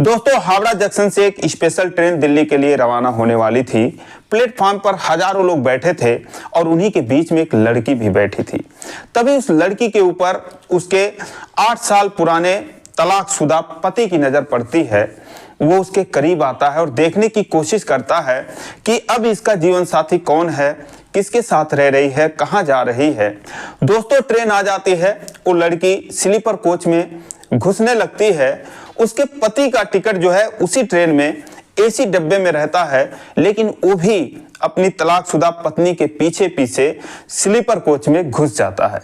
दोस्तों, हावड़ा जंक्शन से एक स्पेशल ट्रेन दिल्ली के लिए रवाना होने वाली थी। प्लेटफॉर्म पर हजारों लोग बैठे थे और उन्हीं के बीच में एक लड़की भी बैठी थी। तभी उस लड़की के ऊपर उसके 8 साल पुराने तलाकशुदा पति की नजर पड़ती है। वो उसके करीब आता है और देखने की कोशिश करता है कि अब इसका जीवन साथी कौन है, किसके साथ रह रही है, कहाँ जा रही है। दोस्तों, ट्रेन आ जाती है। वो लड़की स्लीपर कोच में घुसने लगती है। उसके पति का टिकट जो है उसी ट्रेन में एसी डब्बे में रहता है, लेकिन वो भी अपनी तलाकशुदा पत्नी के पीछे पीछे स्लीपर कोच में घुस जाता है।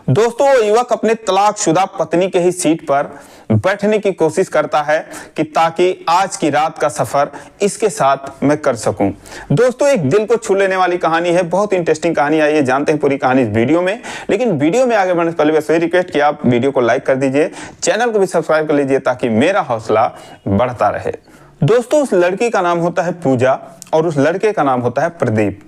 दोस्तों, वो युवक अपने तलाकशुदा पत्नी के ही सीट पर बैठने की कोशिश करता है कि ताकि आज की रात का सफर इसके साथ मैं कर सकूं। दोस्तों, एक दिल को छू लेने वाली कहानी है, बहुत इंटरेस्टिंग कहानी। आइए जानते हैं पूरी कहानी इस वीडियो में। लेकिन वीडियो में आगे बढ़ने से पहले बस वही रिक्वेस्ट कि आप वीडियो को लाइक कर दीजिए, चैनल को भी सब्सक्राइब कर लीजिए ताकि मेरा हौसला बढ़ता रहे। दोस्तों, उस लड़की का नाम होता है पूजा और उस लड़के का नाम होता है प्रदीप।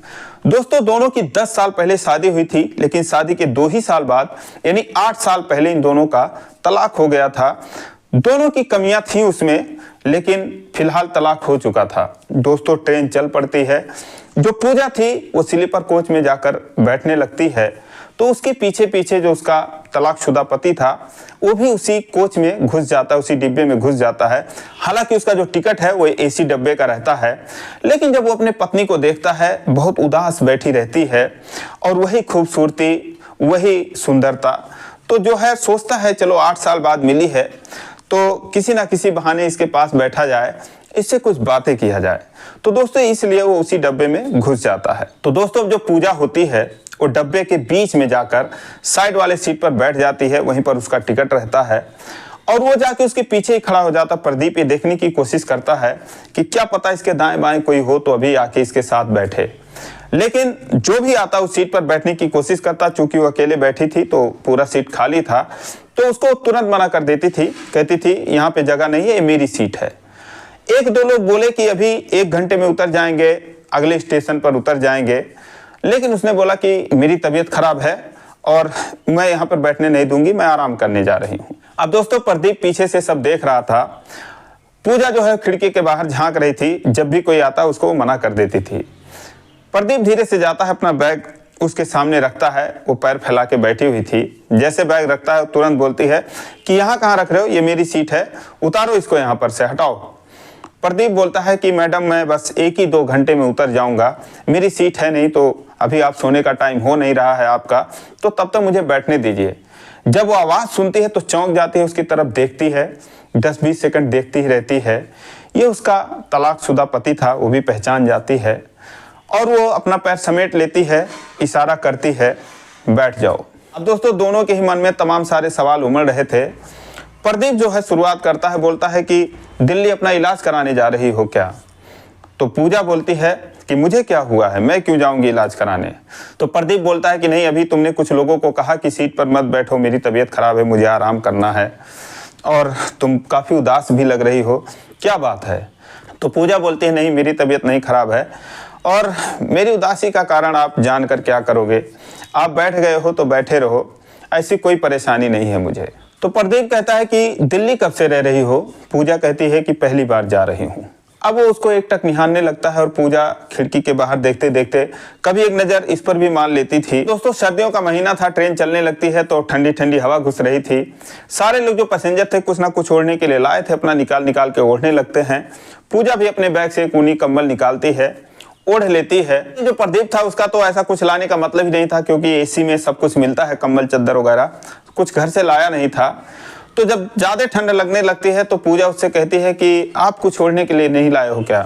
दोस्तों, दोनों की 10 साल पहले शादी हुई थी, लेकिन शादी के 2 ही साल बाद यानी 8 साल पहले इन दोनों का तलाक हो गया था। दोनों की कमियां थी उसमें, लेकिन फिलहाल तलाक हो चुका था। दोस्तों, ट्रेन चल पड़ती है। जो पूजा थी वो स्लीपर कोच में जाकर बैठने लगती है, तो उसके पीछे पीछे जो उसका तलाकशुदा पति था वो भी उसी कोच में घुस जाता है, उसी डिब्बे में घुस जाता है। हालांकि उसका जो टिकट है वो एसी डब्बे का रहता है, लेकिन जब वो अपने पत्नी को देखता है, बहुत उदास बैठी रहती है और वही खूबसूरती, वही सुंदरता, तो जो है सोचता है चलो 8 साल बाद मिली है तो किसी ना किसी बहाने इसके पास बैठा जाए, इससे कुछ बातें किया जाए। तो दोस्तों, इसलिए वो उसी डब्बे में घुस जाता है। तो दोस्तों, जो पूजा होती है वो डब्बे के बीच में जाकर साइड वाले सीट पर बैठ जाती है, वहीं पर उसका टिकट रहता है और वो जाके उसके पीछे ही खड़ा हो जाता। प्रदीप ये देखने की कोशिश करता है कि क्या पता इसके दाएं बाएं कोई हो तो अभी आके इसके साथ बैठे, लेकिन जो भी आता उस सीट पर बैठने की कोशिश करता। चूंकि वो अकेले बैठी थी तो पूरा सीट खाली था, तो उसको तुरंत मना कर देती थी, कहती थी यहाँ पे जगह नहीं है, ये मेरी सीट है। 1-2 लोग बोले कि अभी 1 घंटे में उतर जाएंगे, अगले स्टेशन पर उतर जाएंगे, लेकिन उसने बोला कि मेरी तबीयत खराब है और मैं यहाँ पर बैठने नहीं दूंगी, मैं आराम करने जा रही हूँ। अब दोस्तों, प्रदीप पीछे से सब देख रहा था। पूजा जो है खिड़की के बाहर झांक रही थी, जब भी कोई आता उसको मना कर देती थी। प्रदीप धीरे से जाता है, अपना बैग उसके सामने रखता है। वो पैर फैला के बैठी हुई थी। जैसे बैग रखता है तुरंत बोलती है कि यहाँ कहाँ रख रहे हो, ये मेरी सीट है, उतारो इसको यहाँ पर से, हटाओ। प्रदीप बोलता है कि मैडम मैं बस 1 ही 2 घंटे में उतर जाऊंगा, मेरी सीट है नहीं, तो अभी आप सोने का टाइम हो नहीं रहा है आपका, तो तब तक मुझे बैठने दीजिए। जब वो आवाज़ सुनती है तो चौंक जाती है, उसकी तरफ देखती है, 10-20 सेकंड देखती ही रहती है। ये उसका तलाकशुदा पति था, वो भी पहचान जाती है और वो अपना पैर समेट लेती है, इशारा करती है बैठ जाओ। अब दोस्तों, दोनों के ही मन में तमाम सारे सवाल उमड़ रहे थे। प्रदीप जो है शुरुआत करता है, बोलता है कि दिल्ली अपना इलाज कराने जा रही हो क्या? तो पूजा बोलती है कि मुझे क्या हुआ है, मैं क्यों जाऊंगी इलाज कराने? तो प्रदीप बोलता है कि नहीं, अभी तुमने कुछ लोगों को कहा कि सीट पर मत बैठो, मेरी तबीयत खराब है, मुझे आराम करना है और तुम काफ़ी उदास भी लग रही हो, क्या बात है? तो पूजा बोलती है नहीं, मेरी तबीयत नहीं खराब है और मेरी उदासी का कारण आप जानकर क्या करोगे, आप बैठ गए हो तो बैठे रहो, ऐसी कोई परेशानी नहीं है मुझे। तो प्रदीप कहता है कि दिल्ली कब से रह रही हो? पूजा कहती है कि पहली बार जा रही हूँ। अब वो उसको एकटक निहारने लगता है और पूजा खिड़की के बाहर देखते देखते कभी एक नज़र इस पर भी मार लेती थी। दोस्तों, सर्दियों का महीना था, ट्रेन चलने लगती है तो ठंडी ठंडी हवा घुस रही थी। सारे लोग जो पैसेंजर थे कुछ ना कुछ ओढ़ने के लिए लाए थे, अपना निकाल के ओढ़ने लगते हैं। पूजा भी अपने बैग से एक ऊनी कंबल निकालती है, ओढ़ लेती है। जो प्रदीप था उसका तो ऐसा कुछ लाने का मतलब ही नहीं था, क्योंकि एसी में सब कुछ मिलता है, कंबल चद्दर वगैरह, कुछ घर से लाया नहीं था। तो जब ज़्यादा ठंड लगने लगती है तो पूजा उससे कहती है कि आप कुछ छोड़ने के लिए नहीं लाए हो क्या?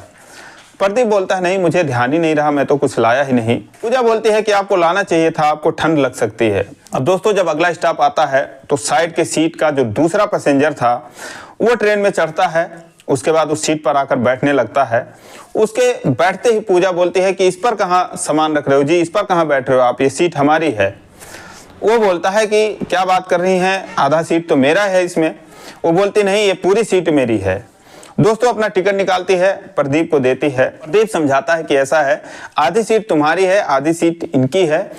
प्रदीप बोलता है नहीं, मुझे ध्यान ही नहीं रहा, मैं तो कुछ लाया ही नहीं। पूजा बोलती है कि आपको लाना चाहिए था, आपको ठंड लग सकती है। अब दोस्तों, जब अगला स्टॉप आता है तो साइड के सीट का जो दूसरा पैसेंजर था वो ट्रेन में चढ़ता है, उसके बाद उस सीट पर आकर बैठने लगता है। उसके बैठते ही पूजा बोलती है कि इस पर कहाँ सामान रख रहे हो जी, इस पर कहाँ बैठ रहे हो आप, ये सीट हमारी है। वो बोलता है कि क्या बात कर रही हैं, आधा सीट तो मेरा है इसमें। वो बोलती नहीं, ये पूरी सीट मेरी है। दोस्तों, अपना टिकट निकालती है, प्रदीप को देती है। प्रदीप समझाता है कि ऐसा है, आधी सीट तुम्हारी है, आधी सीट इनकी है,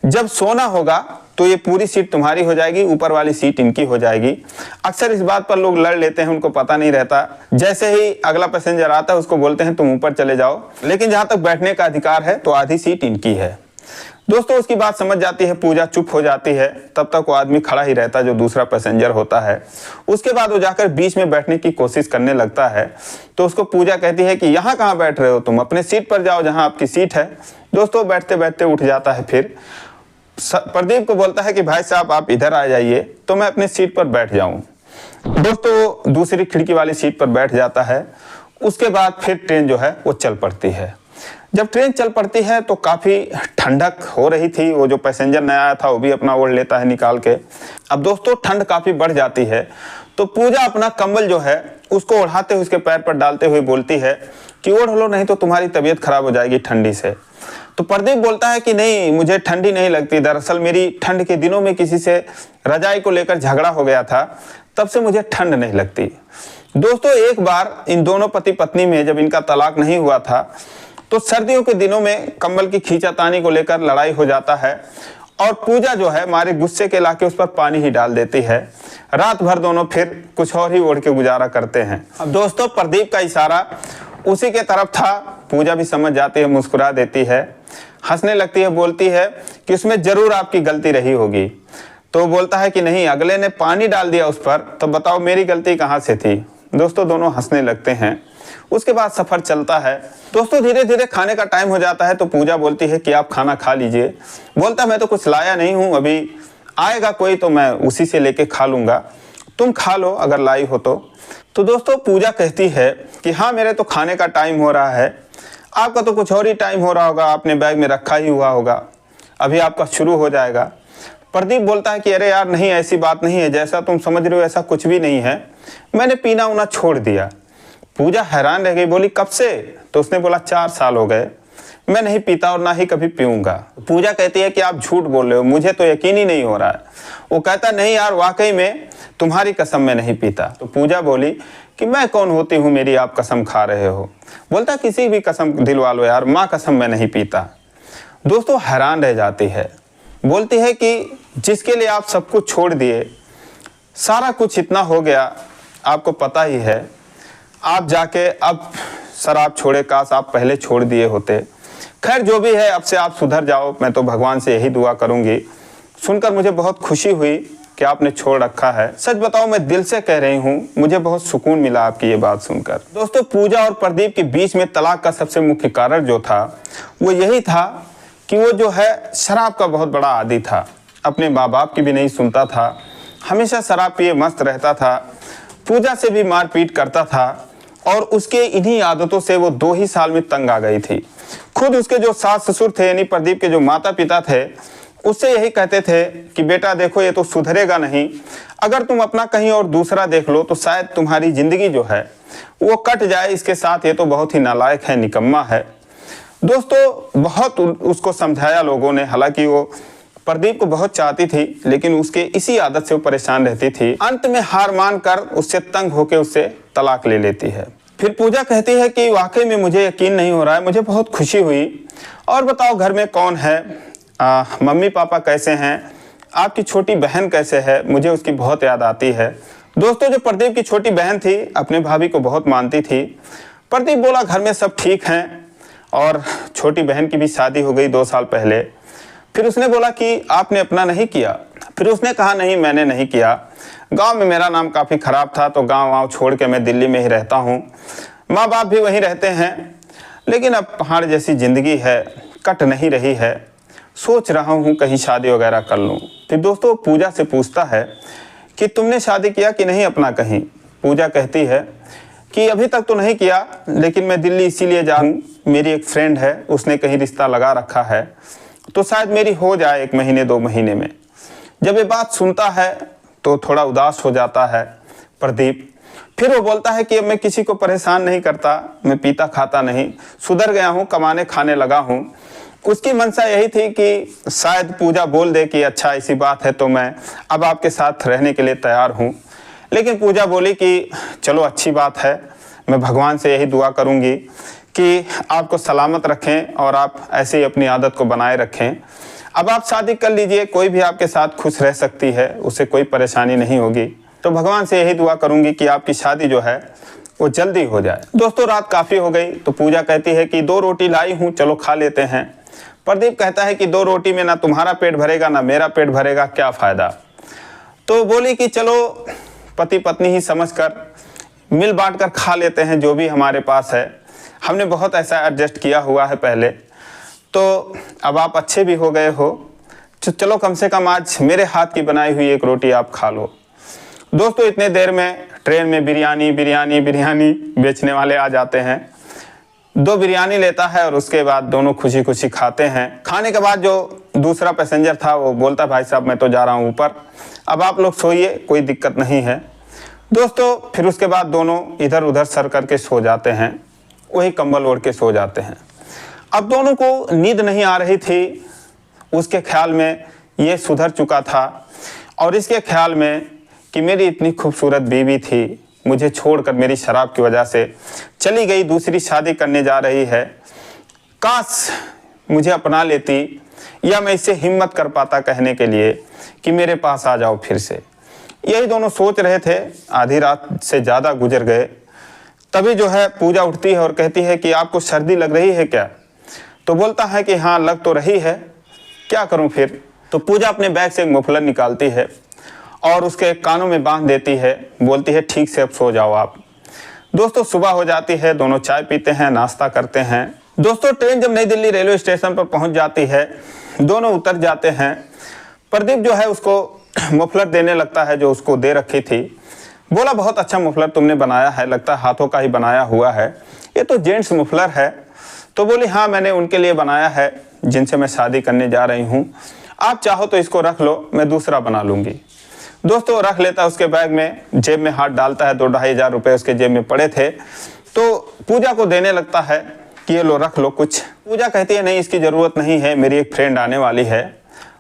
जब सोना होगा तो ये पूरी सीट तुम्हारी हो जाएगी, ऊपर वाली सीट इनकी हो जाएगी। अक्सर इस बात पर लोग लड़ लेते हैं, उनको पता नहीं रहता। जैसे ही अगला पैसेंजर आता है उसको बोलते हैं तुम ऊपर चले जाओ, लेकिन जहाँ तक बैठने का अधिकार है तो आधी सीट इनकी है। दोस्तों उसकी बात समझ जाती है पूजा, चुप हो जाती है। तब तक वो आदमी खड़ा ही रहता है जो दूसरा पैसेंजर होता है। उसके बाद वो जाकर बीच में बैठने की कोशिश करने लगता है। तो उसको पूजा कहती है कि यहाँ कहाँ बैठ रहे हो तुम, अपने सीट पर जाओ जहाँ आपकी सीट है। दोस्तों बैठते बैठते उठ जाता है। फिर प्रदीप को बोलता है कि भाई साहब आप इधर आ जाइए तो मैं अपनी सीट पर बैठ जाऊँ। दोस्तों दूसरी खिड़की वाली सीट पर बैठ जाता है। उसके बाद फिर ट्रेन जो है वो चल पड़ती है। जब ट्रेन चल पड़ती है तो काफ़ी ठंडक हो रही थी। वो जो पैसेंजर नया आया था वो भी अपना ओढ़ लेता है निकाल के। अब दोस्तों ठंड काफ़ी बढ़ जाती है तो पूजा अपना कंबल जो है उसको ओढ़ाते हुए उसके पैर पर डालते हुए बोलती है कि ओढ़ लो, नहीं तो तुम्हारी तबीयत खराब हो जाएगी ठंडी से। तो प्रदीप बोलता है कि नहीं, मुझे ठंडी नहीं लगती, दरअसल मेरी ठंड के दिनों में किसी से रजाई को लेकर झगड़ा हो गया था, तब से मुझे ठंड नहीं लगती। दोस्तों एक बार इन दोनों पति पत्नी में जब इनका तलाक नहीं हुआ था तो सर्दियों के दिनों में कंबल की खींचातानी को लेकर लड़ाई हो जाता है और पूजा जो है मारे गुस्से के लाके उस पर पानी ही डाल देती है। रात भर दोनों फिर कुछ और ही ओढ़ के गुजारा करते हैं। अब दोस्तों प्रदीप का इशारा उसी के तरफ था। पूजा भी समझ जाती है, मुस्कुरा देती है, हंसने लगती है, बोलती है कि उसमें जरूर आपकी गलती रही होगी। तो बोलता है कि नहीं, अगले ने पानी डाल दिया उस पर, तो बताओ मेरी गलती कहाँ से थी। दोस्तों दोनों हंसने लगते हैं। उसके बाद सफर चलता है। दोस्तों धीरे धीरे खाने का टाइम हो जाता है तो पूजा बोलती है कि आप खाना खा लीजिए। बोलता मैं तो कुछ लाया नहीं हूँ, अभी आएगा कोई तो मैं उसी से लेके खा लूँगा, तुम खा लो अगर लाई हो तो दोस्तों पूजा कहती है कि हाँ मेरे तो खाने का टाइम हो रहा है, आपका तो कुछ और ही टाइम हो रहा होगा, आपने बैग में रखा ही हुआ होगा, अभी आपका शुरू हो जाएगा। प्रदीप बोलता है कि अरे यार नहीं, ऐसी बात नहीं है, जैसा तुम समझ रहे हो ऐसा कुछ भी नहीं है, मैंने पीना उना छोड़ दिया। पूजा हैरान रह गई, बोली कब से? तो उसने बोला 4 साल हो गए, मैं नहीं पीता और ना ही कभी पीऊंगा। पूजा कहती है कि आप झूठ बोल रहे हो, मुझे तो यकीन ही नहीं हो रहा है। वो कहता नहीं यार वाकई में तुम्हारी कसम मैं नहीं पीता। तो पूजा बोली कि मैं कौन होती हूँ मेरी आप कसम खा रहे हो। बोलता किसी भी कसम दिलवा लो यार, माँ कसम मैं नहीं पीता। दोस्तों हैरान रह जाती है, बोलती है कि जिसके लिए आप सब कुछ छोड़ दिए, सारा कुछ इतना हो गया, आपको पता ही है, आप जाके अब शराब छोड़े, काश आप पहले छोड़ दिए होते। खैर जो भी है, अब से आप सुधर जाओ, मैं तो भगवान से यही दुआ करूंगी। सुनकर मुझे बहुत खुशी हुई कि आपने छोड़ रखा है। सच बताओ मैं दिल से कह रही हूँ, मुझे बहुत सुकून मिला आपकी ये बात सुनकर। दोस्तों पूजा और प्रदीप के बीच में तलाक का सबसे मुख्य कारण जो था वो यही था कि वो जो है शराब का बहुत बड़ा आदी था, अपने माँ बाप की भी नहीं सुनता था, हमेशा शराब पिए मस्त रहता था, पूजा से भी मारपीट करता था और उसके इन्हीं आदतों से वो 2 ही साल में तंग आ गई थी। खुद उसके जो सास ससुर थे यानी प्रदीप के जो माता पिता थे उससे यही कहते थे कि बेटा देखो ये तो सुधरेगा नहीं, अगर तुम अपना कहीं और दूसरा देख लो तो शायद तुम्हारी जिंदगी जो है वो कट जाए, इसके साथ ये तो बहुत ही नालायक है, निकम्मा है। दोस्तों बहुत उसको समझाया लोगों ने, हालांकि वो प्रदीप को बहुत चाहती थी लेकिन उसके इसी आदत से वो परेशान रहती थी। अंत में हार मानकर उससे तंग होकर उससे तलाक ले लेती है। फिर पूजा कहती है कि वाकई में मुझे यकीन नहीं हो रहा है, मुझे बहुत खुशी हुई, और बताओ घर में कौन है, मम्मी पापा कैसे हैं, आपकी छोटी बहन कैसे है, मुझे उसकी बहुत याद आती है। दोस्तों जो प्रदीप की छोटी बहन थी अपने भाभी को बहुत मानती थी। प्रदीप बोला घर में सब ठीक हैं और छोटी बहन की भी शादी हो गई 2 साल पहले। फिर उसने बोला कि आपने अपना नहीं किया? फिर उसने कहा नहीं मैंने नहीं किया, गांव में मेरा नाम काफ़ी ख़राब था तो गांव छोड़ के मैं दिल्ली में ही रहता हूं, माँ बाप भी वहीं रहते हैं, लेकिन अब पहाड़ जैसी ज़िंदगी है, कट नहीं रही है, सोच रहा हूं कहीं शादी वगैरह कर लूं। फिर दोस्तों पूजा से पूछता है कि तुमने शादी किया कि नहीं अपना कहीं? पूजा कहती है कि अभी तक तो नहीं किया, लेकिन मैं दिल्ली इसीलिए जाऊँ, मेरी एक फ्रेंड है उसने कहीं रिश्ता लगा रखा है तो शायद मेरी हो जाए 1 महीने 2 महीने में। जब ये बात सुनता है तो थोड़ा उदास हो जाता है प्रदीप। फिर वो बोलता है कि अब मैं किसी को परेशान नहीं करता, मैं पीता खाता नहीं, सुधर गया हूँ, कमाने खाने लगा हूँ। उसकी मंशा यही थी कि शायद पूजा बोल दे कि अच्छा ऐसी बात है तो मैं अब आपके साथ रहने के लिए तैयार हूँ। लेकिन पूजा बोली कि चलो अच्छी बात है, मैं भगवान से यही दुआ करूँगी कि आपको सलामत रखें और आप ऐसे ही अपनी आदत को बनाए रखें। अब आप शादी कर लीजिए, कोई भी आपके साथ खुश रह सकती है, उसे कोई परेशानी नहीं होगी। तो भगवान से यही दुआ करूंगी कि आपकी शादी जो है वो जल्दी हो जाए। दोस्तों रात काफ़ी हो गई तो पूजा कहती है कि 2 रोटी लाई हूँ, चलो खा लेते हैं। प्रदीप कहता है कि 2 रोटी में ना तुम्हारा पेट भरेगा ना मेरा पेट भरेगा, क्या फ़ायदा। तो बोली कि चलो पति पत्नी ही समझकर मिल बांट कर खा लेते हैं जो भी हमारे पास है, हमने बहुत ऐसा एडजस्ट किया हुआ है पहले, तो अब आप अच्छे भी हो गए हो, चलो कम से कम आज मेरे हाथ की बनाई हुई 1 रोटी आप खा लो। दोस्तों इतने देर में ट्रेन में बिरयानी बिरयानी बिरयानी बेचने वाले आ जाते हैं। 2 बिरयानी लेता है और उसके बाद दोनों खुशी खुशी खाते हैं। खाने के बाद जो दूसरा पैसेंजर था वो बोलता भाई साहब मैं तो जा रहा हूँ ऊपर, अब आप लोग सोइए, कोई दिक्कत नहीं है। दोस्तों फिर उसके बाद दोनों इधर उधर सर करके सो जाते हैं, वही कंबल ओढ़ के सो जाते हैं। अब दोनों को नींद नहीं आ रही थी, उसके ख्याल में ये सुधर चुका था और इसके ख्याल में कि मेरी इतनी खूबसूरत बीवी थी, मुझे छोड़कर मेरी शराब की वजह से चली गई, दूसरी शादी करने जा रही है, काश मुझे अपना लेती या मैं इससे हिम्मत कर पाता कहने के लिए कि मेरे पास आ जाओ फिर से। यही दोनों सोच रहे थे, आधी रात से ज़्यादा गुजर गए। तभी जो है पूजा उठती है और कहती है कि आपको सर्दी लग रही है क्या। तो बोलता है कि हाँ लग तो रही है, क्या करूँ फिर। तो पूजा अपने बैग से एक मफलर निकालती है और उसके कानों में बांध देती है, बोलती है ठीक से अब सो जाओ आप। दोस्तों सुबह हो जाती है, दोनों चाय पीते हैं, नाश्ता करते हैं। दोस्तों ट्रेन जब नई दिल्ली रेलवे स्टेशन पर पहुंच जाती है, दोनों उतर जाते हैं। प्रदीप जो है उसको मफलर देने लगता है जो उसको दे रखी थी। बोला बहुत अच्छा मफलर तुमने बनाया है, लगता है हाथों का ही बनाया हुआ है, ये तो जेंट्स मफलर है। तो बोली हाँ मैंने उनके लिए बनाया है जिनसे मैं शादी करने जा रही हूँ, आप चाहो तो इसको रख लो, मैं दूसरा बना लूँगी। दोस्तों रख लेता है उसके बैग में, जेब में हाथ डालता है, 2-2.5 हज़ार रुपये उसके जेब में पड़े थे, तो पूजा को देने लगता है कि ये लो रख लो कुछ। पूजा कहती है नहीं इसकी ज़रूरत नहीं है, मेरी एक फ्रेंड आने वाली है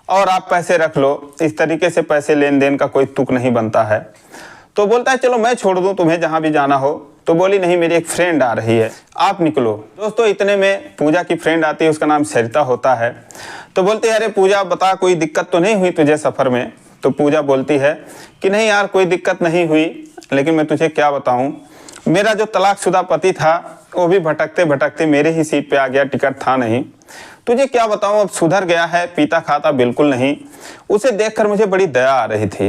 और आप पैसे रख लो, इस तरीके से पैसे लेन देन का कोई तुक नहीं बनता है। तो बोलता है चलो मैं छोड़ दूँ तुम्हें जहाँ भी जाना हो। तो बोली नहीं मेरी एक फ्रेंड आ रही है, आप निकलो। दोस्तों इतने में पूजा की फ्रेंड आती है, उसका नाम सरिता होता है। तो बोलते हैं अरे पूजा बता कोई दिक्कत तो नहीं हुई तुझे सफ़र में। तो पूजा बोलती है कि नहीं यार कोई दिक्कत नहीं हुई, लेकिन मैं तुझे क्या बताऊं, मेरा जो तलाकशुदा पति था वो भी भटकते भटकते मेरे ही सीट पे आ गया, टिकट था नहीं। तुझे क्या बताऊं अब सुधर गया है, पीता खाता बिल्कुल नहीं। उसे देखकर मुझे बड़ी दया आ रही थी,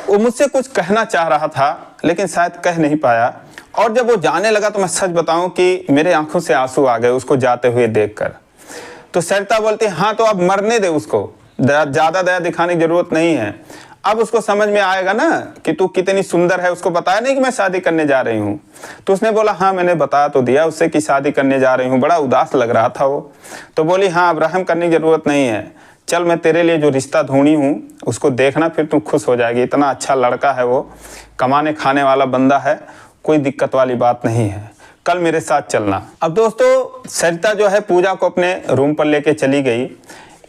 वो मुझसे कुछ कहना चाह रहा था लेकिन शायद कह नहीं पाया, और जब वो जाने लगा तो मैं सच बताऊं कि मेरे आंखों से आंसू आ गए उसको जाते हुए देखकर। तो सरिता बोलती हाँ तो अब मरने दे उसको, ज़्यादा दया दिखाने की जरूरत नहीं है, अब उसको समझ में आएगा ना कि तू कितनी सुंदर है। उसको बताया नहीं कि मैं शादी करने जा रही हूँ। तो उसने बोला हाँ मैंने बता तो दिया उससे कि शादी करने जा रही हूँ, बड़ा उदास लग रहा था वो। तो बोली हाँ अब रहम करने की ज़रूरत नहीं है, चल मैं तेरे लिए जो रिश्ता ढूंढी हूँ उसको देखना, फिर तू खुश हो जाएगी। इतना अच्छा लड़का है वो, कमाने खाने वाला बंदा है, कोई दिक्कत वाली बात नहीं है, कल मेरे साथ चलना। अब दोस्तों सरिता जो है पूजा को अपने रूम पर लेके चली गई।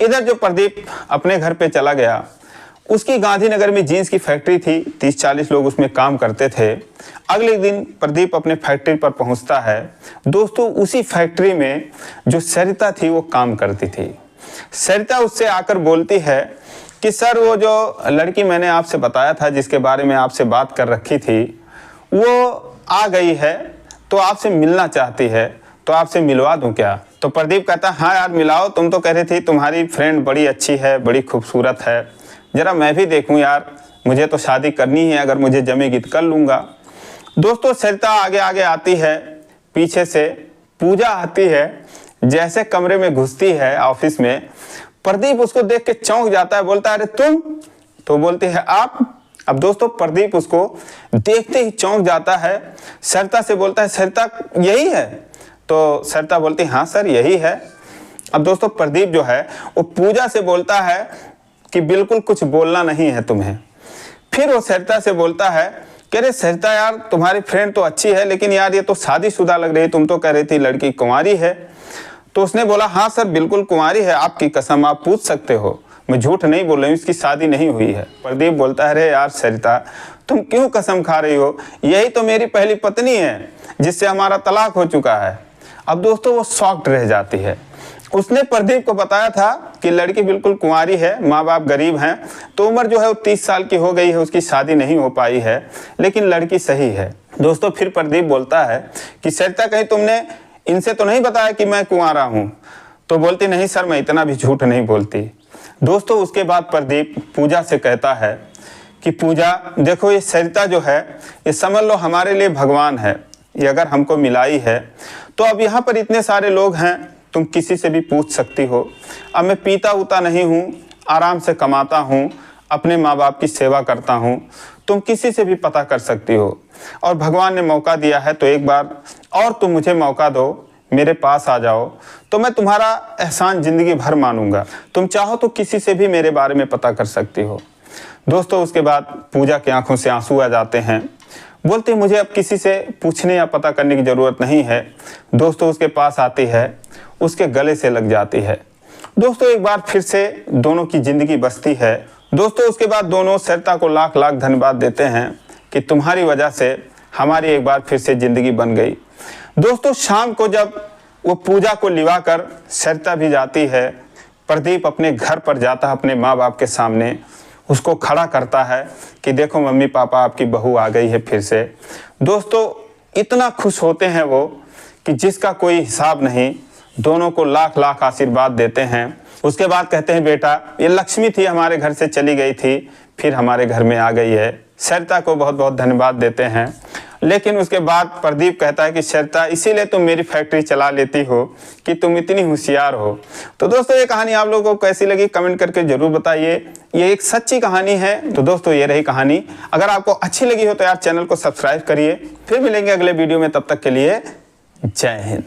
इधर जो प्रदीप अपने घर पे चला गया, उसकी गांधीनगर में जीन्स की फैक्ट्री थी, 30-40 लोग उसमें काम करते थे। अगले दिन प्रदीप अपने फैक्ट्री पर पहुंचता है। दोस्तों उसी फैक्ट्री में जो सरिता थी वो काम करती थी। सरिता उससे आकर बोलती है कि सर वो जो लड़की मैंने आपसे बताया था जिसके बारे में आपसे बात कर रखी थी वो आ गई है, तो आपसे मिलना चाहती है, तो आपसे मिलवा दूं क्या। तो प्रदीप कहता हाँ यार मिलाओ, तुम तो कह रही थी तुम्हारी फ्रेंड बड़ी अच्छी है, बड़ी खूबसूरत है, ज़रा मैं भी देखूं यार, मुझे तो शादी करनी है, अगर मुझे जमेगी तो कर लूँगा। दोस्तों सरिता आगे आगे आती है, पीछे से पूजा आती है। जैसे कमरे में घुसती है ऑफिस में, प्रदीप उसको देख के चौंक जाता है, बोलता है अरे तुम। तो बोलती है आप। अब दोस्तों प्रदीप उसको देखते ही चौंक जाता है, सरिता से बोलता है सरिता यही है। तो सरिता बोलती हाँ सर यही है। अब दोस्तों प्रदीप जो है वो पूजा से बोलता है कि बिल्कुल कुछ बोलना नहीं है तुम्हें। फिर वो सरिता से बोलता है कि अरे सरिता यार तुम्हारी फ्रेंड तो अच्छी है, लेकिन यार ये तो शादीशुदा लग रही है, तुम तो कह रही थी लड़की कुंवारी है। तो उसने बोला हाँ सर बिल्कुल कुंवारी है, आपकी कसम, आप पूछ सकते हो, मैं झूठ नहीं बोल रही हूँ, इसकी शादी नहीं हुई है। प्रदीप बोलता है अरे यार सरिता तुम क्यों कसम खा रही हो, यही तो मेरी पहली पत्नी है जिससे हमारा तलाक हो चुका है। अब दोस्तों वो शॉक्ड रह जाती है उसने प्रदीप को बताया था कि लड़की बिल्कुल कुंवारी है, माँ बाप गरीब हैं, तो उम्र जो है वो 30 साल की हो गई है, उसकी शादी नहीं हो पाई है, लेकिन लड़की सही है। दोस्तों फिर प्रदीप बोलता है कि सरिता कहीं तुमने इनसे तो नहीं बताया कि मैं कुंवारा हूँ? तो बोलती नहीं सर, मैं इतना भी झूठ नहीं बोलती। दोस्तों उसके बाद प्रदीप पूजा से कहता है कि पूजा देखो, ये सरिता जो है ये समझ लो हमारे लिए भगवान है, ये अगर हमको मिलाई है तो अब यहाँ पर इतने सारे लोग हैं, तुम किसी से भी पूछ सकती हो। अब मैं पीता उता नहीं हूँ, आराम से कमाता हूँ, अपने माँ बाप की सेवा करता हूँ, तुम किसी से भी पता कर सकती हो। और भगवान ने मौका दिया है तो एक बार और तुम मुझे मौका दो, मेरे पास आ जाओ, तो मैं तुम्हारा एहसान ज़िंदगी भर मानूंगा। तुम चाहो तो किसी से भी मेरे बारे में पता कर सकती हो। दोस्तों उसके बाद पूजा की आंखों से आंसू आ जाते हैं, बोलती मुझे अब किसी से पूछने या पता करने की ज़रूरत नहीं है। दोस्तों उसके पास आती है, उसके गले से लग जाती है। दोस्तों एक बार फिर से दोनों की ज़िंदगी बसती है। दोस्तों उसके बाद दोनों सरिता को लाख लाख धन्यवाद देते हैं कि तुम्हारी वजह से हमारी एक बार फिर से ज़िंदगी बन गई। दोस्तों शाम को जब वो पूजा को लिवा कर सरिता भी जाती है, प्रदीप अपने घर पर जाता है, अपने माँ बाप के सामने उसको खड़ा करता है कि देखो मम्मी पापा आपकी बहू आ गई है फिर से। दोस्तों इतना खुश होते हैं वो कि जिसका कोई हिसाब नहीं, दोनों को लाख लाख आशीर्वाद देते हैं। उसके बाद कहते हैं बेटा ये लक्ष्मी थी, हमारे घर से चली गई थी, फिर हमारे घर में आ गई है। सरिता को बहुत बहुत धन्यवाद देते हैं। लेकिन उसके बाद प्रदीप कहता है कि सरिता इसीलिए तुम मेरी फैक्ट्री चला लेती हो कि तुम इतनी होशियार हो। तो दोस्तों ये कहानी आप लोगों को कैसी लगी कमेंट करके जरूर बताइए, ये एक सच्ची कहानी है। तो दोस्तों ये रही कहानी, अगर आपको अच्छी लगी हो तो यार चैनल को सब्सक्राइब करिए। फिर मिलेंगे अगले वीडियो में, तब तक के लिए जय हिंद।